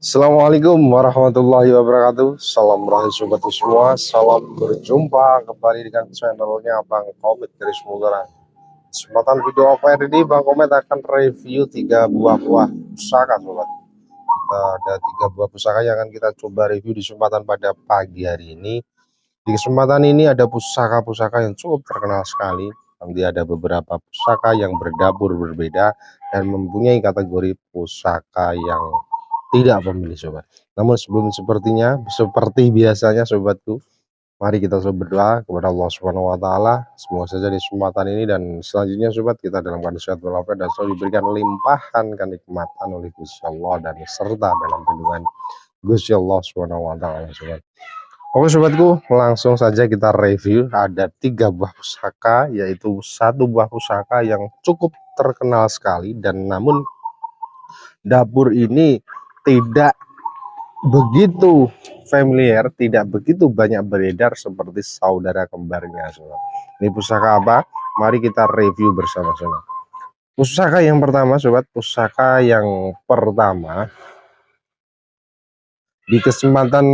Assalamualaikum warahmatullahi wabarakatuh. Salam rahmat sobat semua. Salam berjumpa kembali dengan channelnya Bang Komet dari Semoga. Kesempatan video apa ini Bang Komet akan review 3 buah pusaka sobat. Ada 3 buah pusaka yang akan kita coba review di kesempatan pada pagi hari ini. Di kesempatan ini ada pusaka-pusaka yang cukup terkenal sekali. Nanti ada beberapa pusaka yang berdapur berbeda dan mempunyai kategori pusaka yang tidak pemilih sobat. Namun sebelum seperti biasanya sobatku, mari kita berdoa kepada Allah Subhanahu wa taala. Semoga saja di kesempatan ini dan selanjutnya sobat kita dalam keadaan sehat walafiat dan selalu diberikan limpahan kenikmatan oleh Gusti Allah dan serta dalam lindungan Gusti Allah Subhanahu wa taala sobat. Oke sobatku, langsung saja kita review. Ada 3 buah pusaka, yaitu 1 buah pusaka yang cukup terkenal sekali dan namun dapur ini tidak begitu familiar, tidak begitu banyak beredar seperti saudara kembarnya sobat. Ini pusaka apa? Mari kita review bersama-sama. Pusaka yang pertama sobat, pusaka yang pertama di kesempatan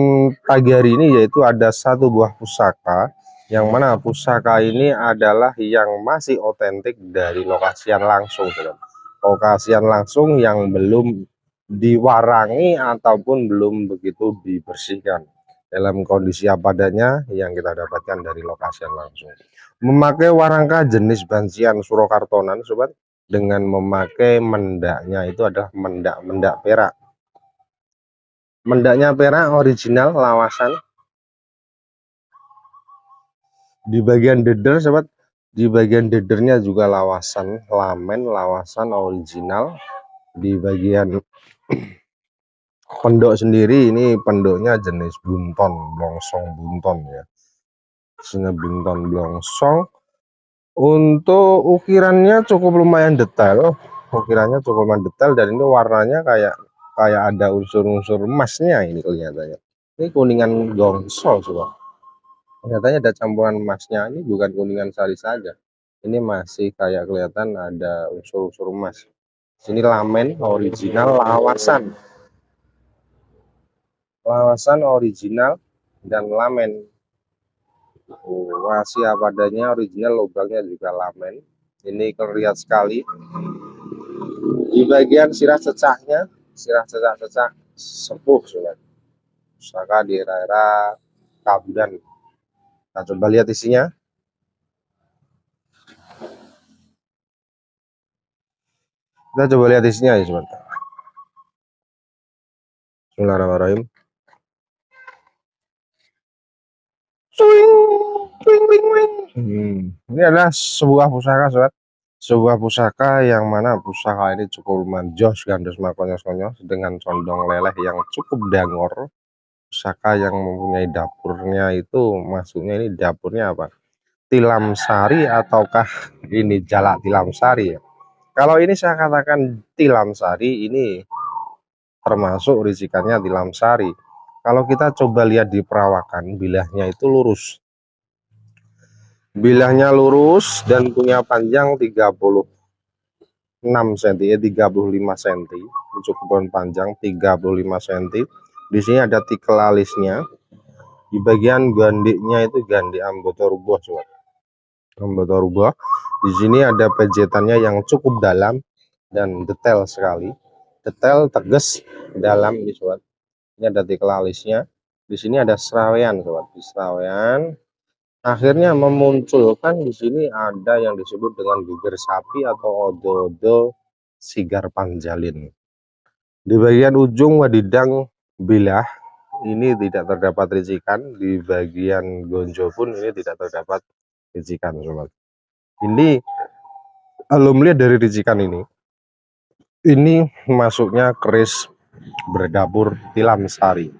pagi hari ini yaitu ada 1 buah pusaka yang mana pusaka ini adalah yang masih otentik dari lokasian langsung sobat. Lokasian langsung yang belum diwarangi ataupun belum begitu dibersihkan, dalam kondisi apa adanya yang kita dapatkan dari lokasian langsung. Memakai warangka jenis bansian Surakartonan sobat, dengan memakai mendaknya itu adalah mendak perak. Mendaknya perak original lawasan. Di bagian deder sobat, di bagian dedernya juga lawasan lamen, lawasan original. Di bagian pendok sendiri ini pendoknya jenis bunton, blongsong bunton ya. Sini bunton blongsong. Untuk ukirannya cukup lumayan detail. Ukirannya cukup lumayan detail dan ini warnanya kayak ada unsur-unsur emasnya ini kelihatannya. Ini kuningan gongso coba. Kelihatannya ada campuran emasnya, ini bukan kuningan sari saja. Ini masih kayak kelihatan ada unsur-unsur emas. Sini lamen original lawasan. Lawasan original dan lamen. Masih apa adanya original, lubangnya juga lamen. Ini kelihatan sekali. Di bagian sirah cecaknya, sirah cecak sepuh sobat. Pusaka di daerah Kabudan. Kita coba lihat isinya. Kita coba lihat isinya ya sobat. Bismillahirrahmanirrahim. Ini adalah sebuah pusaka sobat. Sebuah pusaka yang mana pusaka ini cukup manjos, gandos makonyos-konyos dengan condong leleh yang cukup dangor. Pusaka yang mempunyai dapurnya itu, masuknya ini dapurnya apa? Tilam sari ataukah ini jalak tilam sari ya? Kalau ini saya katakan tilam sari, ini termasuk risikannya tilam sari. Kalau kita coba lihat di perawakan, bilahnya itu lurus. Bilahnya lurus dan punya panjang 36 cm, 35 cm. Ini cukup panjang 35 cm. Di sini ada tikel alisnya. Di bagian gandiknya itu gandik anggota rubah sobat. Anggota rubah. Di sini ada pejetannya yang cukup dalam dan detail sekali. Detail, tegas, dalam ini sobat. Ini ada tikel alisnya. Di sini ada serawean sobat. Di serawean akhirnya memunculkan di sini ada yang disebut dengan geger sapi atau odo-odo sigar panjalin. Di bagian ujung wadidang bilah ini tidak terdapat ricikan. Di bagian gonjo pun ini tidak terdapat ricikan sobat. Ini kalau melihat dari ricikan ini masuknya keris berdapur tilam sari.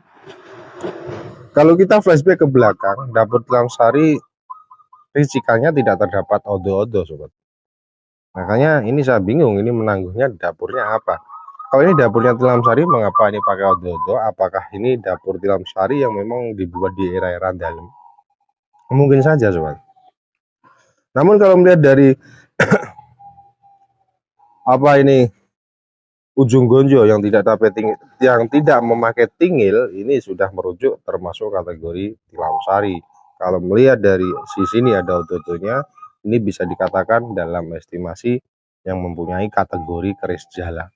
Kalau kita flashback ke belakang, dapur tilam sari ricikannya tidak terdapat odo-odo sobat. Makanya ini saya bingung, ini menangguhnya dapurnya apa. Kalau ini dapurnya tilam sari, mengapa ini pakai odo-odo? Apakah ini dapur tilam sari yang memang dibuat di era-era dalam? Mungkin saja sobat. Namun kalau melihat dari apa ini ujung gonjo yang tidak memakai tingil ini sudah merujuk termasuk kategori tilam sari. Kalau melihat dari sisi ini ada ototonya, ini bisa dikatakan dalam estimasi yang mempunyai kategori keris jala.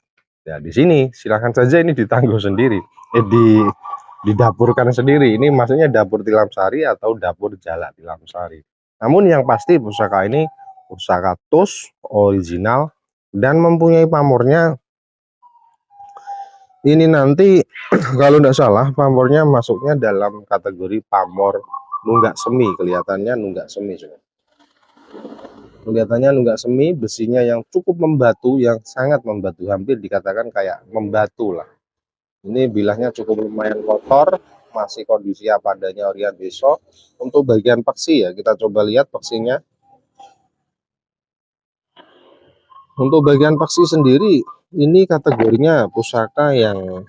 Ya di sini silahkan saja ini ditangguh sendiri, didapurkan sendiri. Ini maksudnya dapur tilam sari atau dapur jala tilam sari. Namun yang pasti pusaka ini pusaka tus original dan mempunyai pamornya. Ini nanti kalau tidak salah pamornya masuknya dalam kategori pamor nunggak semi, kelihatannya nunggak semi. Kelihatannya nunggak semi, besinya yang cukup membatu, yang sangat membatu, hampir dikatakan kayak membatu lah. Ini bilahnya cukup lumayan kotor, masih kondisi apa adanya Orian besok. Untuk bagian peksi ya, kita coba lihat peksinya. Untuk bagian peksi sendiri, ini kategorinya pusaka yang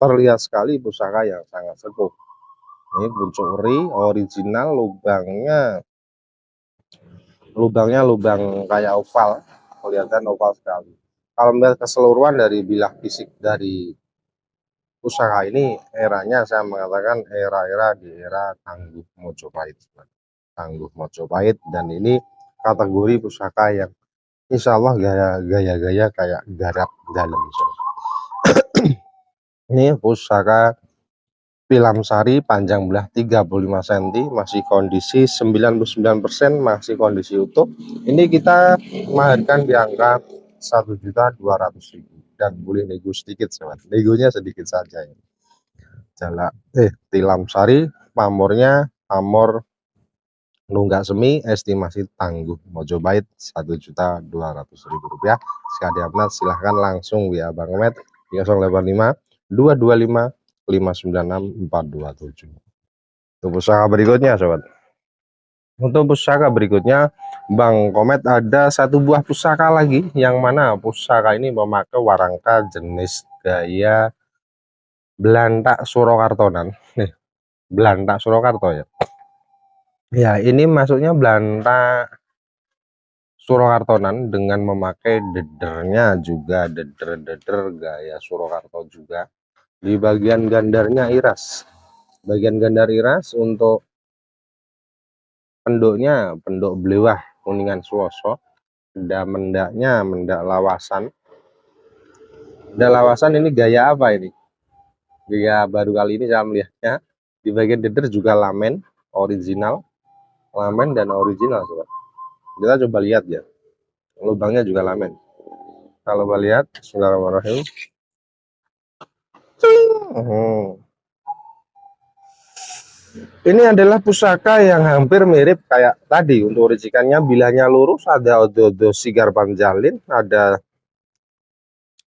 terlihat sekali, pusaka yang sangat sepuh. Ini buncuk eri original, lubangnya lubang kayak oval, kelihatan oval sekali. Kalau melihat keseluruhan dari bilah fisik dari pusaka ini, eranya saya mengatakan era di era Tangguh Mojopahit. Tangguh Mojopahit, dan ini kategori pusaka yang insya Allah gaya-gaya kayak garap dalam. Ini pusaka Pilam Sari panjang belah 35 cm, masih kondisi 99%, masih kondisi utuh. Ini kita mahirkan di angka 1.200.000 dan boleh nego sedikit, sobat. Negonya sedikit saja ya. Tilam Sari, pamornya pamor nunggak semi, estimasi Tangguh Mojopahit 1.200.000 rupiah. Sekali amat silahkan langsung ya Bang Met 085 225 596 427. Untuk pusaka berikutnya sobat. Untuk pusaka berikutnya Bang Komet ada satu buah pusaka lagi, yang mana pusaka ini memakai warangka jenis gaya Belantak Surakartonan. Nih, Belantak Surakarto ya. Ya, ini masuknya Belantak Surakartonan dengan memakai dedernya juga, deder gaya Surakarto juga. Di bagian gandarnya iras. Bagian gandar iras, untuk penduknya penduk belewah kuningan suwoso. Ada mendaknya mendak lawasan. Mendak lawasan ini gaya apa ini? Gaya baru kali ini saya melihatnya. Di bagian deder juga lamen original. Lamen dan original sobat. Kita coba lihat ya. Lubangnya juga lamen. Kalau kita lihat, bismillahirrahmanirrahim. Ini adalah pusaka yang hampir mirip kayak tadi. Untuk ricikannya bilahnya lurus, ada odo-odo sigar panjalin, ada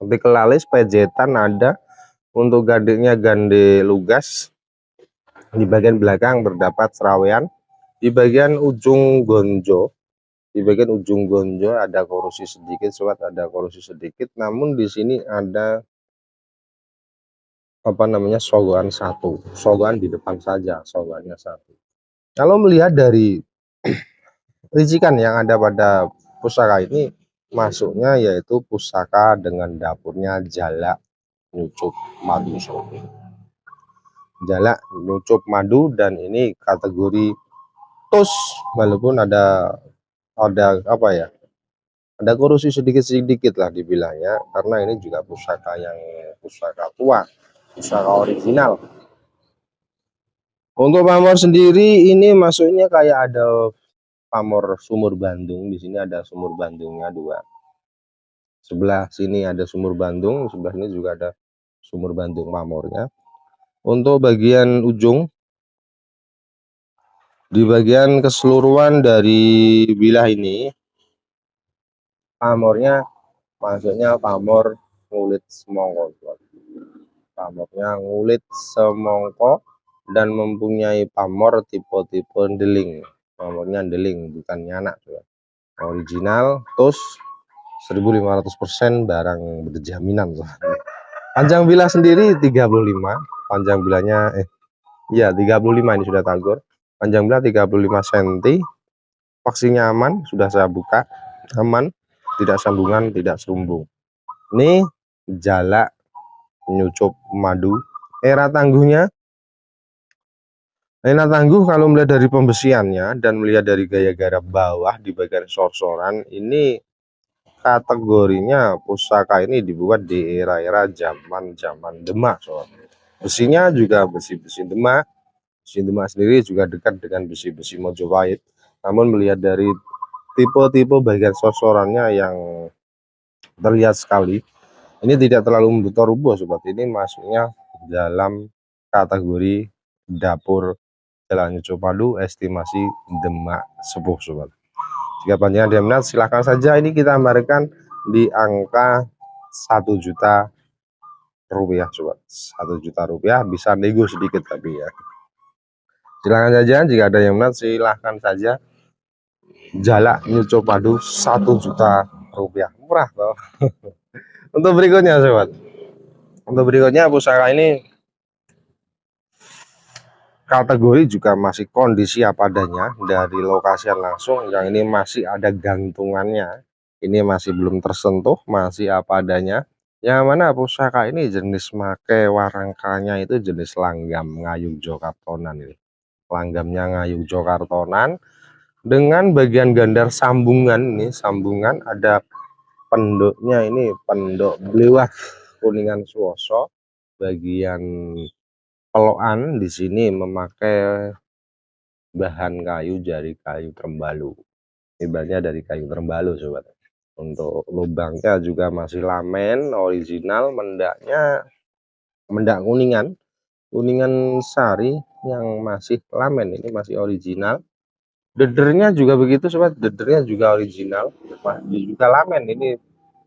tikel alis, pejetan ada. Untuk gandengnya gande lugas. Di bagian belakang terdapat serawean. Di bagian ujung gonjo, ada korosi sedikit, sobat, ada korosi sedikit. Namun di sini ada apa namanya, sogokan satu, sogokan di depan saja, sogokannya satu. Kalau melihat dari ricikan yang ada pada pusaka ini, masuknya yaitu pusaka dengan dapurnya jala nyucup madu, jala nyucup madu, dan ini kategori tus, walaupun ada apa ya, ada korosi sedikit lah dibilangnya, karena ini juga pusaka tua, pusaka original. Untuk pamor sendiri ini masuknya kayak ada pamor sumur Bandung. Di sini ada sumur Bandungnya dua. Sebelah sini ada sumur Bandung, sebelah ini juga ada sumur Bandung pamornya. Untuk bagian ujung, di bagian keseluruhan dari bilah ini, pamornya maksudnya pamor ngulit semongko. Pamornya ngulit semongko dan mempunyai pamor tipe-tipe deling. Pamornya deling, bukan nyanak. Original, tus 1500% barang berjaminan. Panjang bilah sendiri 35. Panjang bilahnya 35, ini sudah tagur. Panjang bilah 35 cm. Paksinya aman, sudah saya buka. Aman, tidak sambungan, tidak serumbung. Ini jalak, nyucup madu. Era tangguh kalau melihat dari pembesiannya dan melihat dari gaya garap bawah di bagian sor-soran, ini kategorinya pusaka ini dibuat di era-era zaman Demak, sobat. Besinya juga besi-besi Demak. Besi Demak sendiri juga dekat dengan besi-besi Mojopahit. Namun melihat dari tipe-tipe bagian sor-sorannya yang terlihat sekali, ini tidak terlalu membutuh sobat. Ini masuknya dalam kategori dapur Jalan Copadu estimasi Demak Sepuh, sobat. Jika panjang dia minat, silahkan saja. Ini kita gambarkan di angka 1 juta rupiah, sobat. 1 juta rupiah, bisa nego sedikit tapi ya. Silahkan saja, jika ada yang minat silahkan saja. Jalak Nyuco Padu 1 juta rupiah, murah toh. Untuk berikutnya, sobat. Untuk berikutnya pusaka ini kategori juga masih kondisi apa adanya, dari lokasi langsung. Yang ini masih ada gantungannya, ini masih belum tersentuh, masih apa adanya. Yang mana pusaka ini jenis make warangkanya itu jenis langgam ngayuk jokartonan. Ini langgamnya ngayuk jokartonan dengan bagian gandar sambungan. Ini sambungan ada pendoknya, ini pendok blewah kuningan suwoso. Bagian pelokan di sini memakai bahan kayu dari kayu terembalu, ibaratnya dari kayu terembalu, sobat. Untuk lubangnya juga masih lamen original, mendaknya mendak kuningan sari yang masih lamen, ini masih original. Dedernya juga begitu, sobat. Dedernya juga original, masih juga lamen. Ini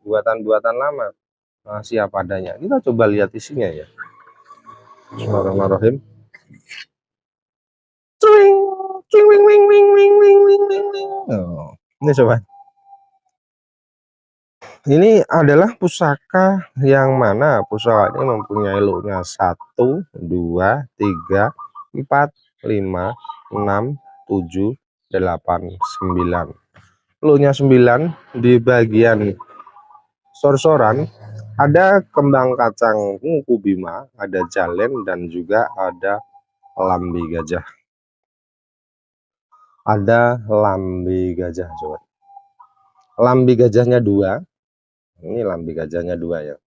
buatan lama, masih apa adanya. Kita coba lihat isinya ya. Bismillahirrahmanirrahim. Oh, ini sobat. Ini adalah pusaka yang mana pusaka ini mempunyai looknya 1, 2, 3, 4, 5, 6, 7, 8, 9. Looknya 9. Di bagian sor-soran ada kembang kacang muku bima, ada jalen, dan juga ada lambi gajah. Ada lambi gajah, sobat. Lambi gajahnya 2. Ini lambi gajahnya 2 ya.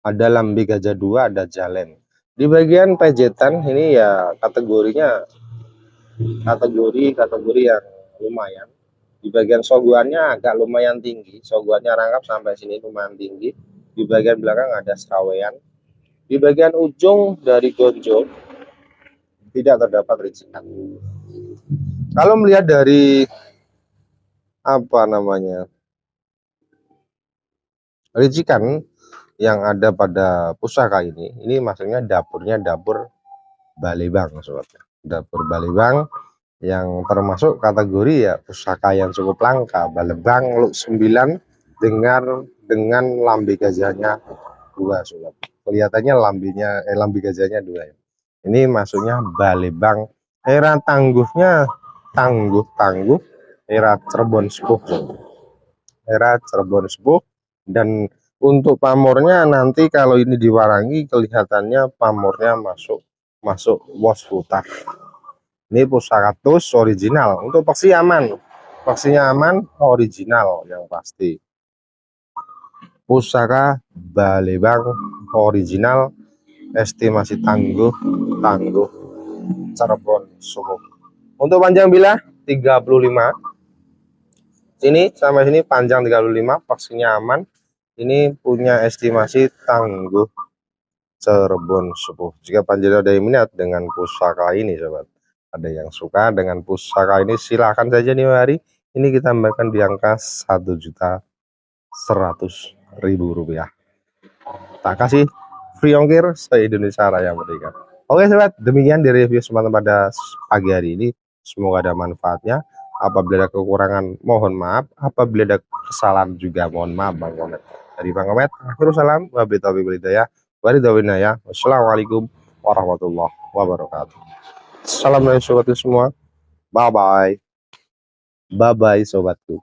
Ada lambi gajah 2, ada jalen. Di bagian pejetan ini ya kategorinya kategori yang lumayan. Di bagian soguannya agak lumayan tinggi. Soguannya rangkap sampai sini lumayan tinggi. Di bagian belakang ada serawean. Di bagian ujung dari gonjol tidak terdapat ricikan. Kalau melihat dari apa namanya ricikan yang ada pada pusaka ini maksudnya dapurnya dapur Balebang, sobat. Dapur Balebang yang termasuk kategori ya pusaka yang cukup langka. Balebang look 9 dengan lambi gajahnya 2, sobat. Kelihatannya lambi gajahnya 2 ya. Ini maksudnya Balebang. Era tangguhnya tangguh era Cirebon Sepuh. Era Cirebon Sepuh. Dan untuk pamornya nanti kalau ini diwarangi kelihatannya pamornya masuk wos putar. Ini pusaka tus original. Untuk paksi aman. Paksinya aman, original yang pasti. Pusaka Balebang original, estimasi tangguh Cirebon Sepuh. Untuk panjang bilah 35. Sini sampai sini panjang 35, paksinya aman. Ini punya estimasi tangguh Cirebon Sepuh. Jika panjang ada yang minat dengan pusaka ini, sobat, ada yang suka dengan pusaka ini, silahkan saja nih hari ini kita memberikan di angka 1.100.000 rupiah. Tak kasih free ongkir se-Indonesia Raya Merdeka. Oke, sobat, demikian di review kesempatan pada pagi hari ini. Semoga ada manfaatnya. Apabila ada kekurangan mohon maaf, apabila ada kesalahan juga mohon maaf, Bang Komet. Dari Bang Komet, akhirul salam, wabillahi taufiq wal hidayah. Wassalamualaikum warahmatullahi wabarakatuh. Salam dari sobatku semua. Bye bye. Bye bye sobatku.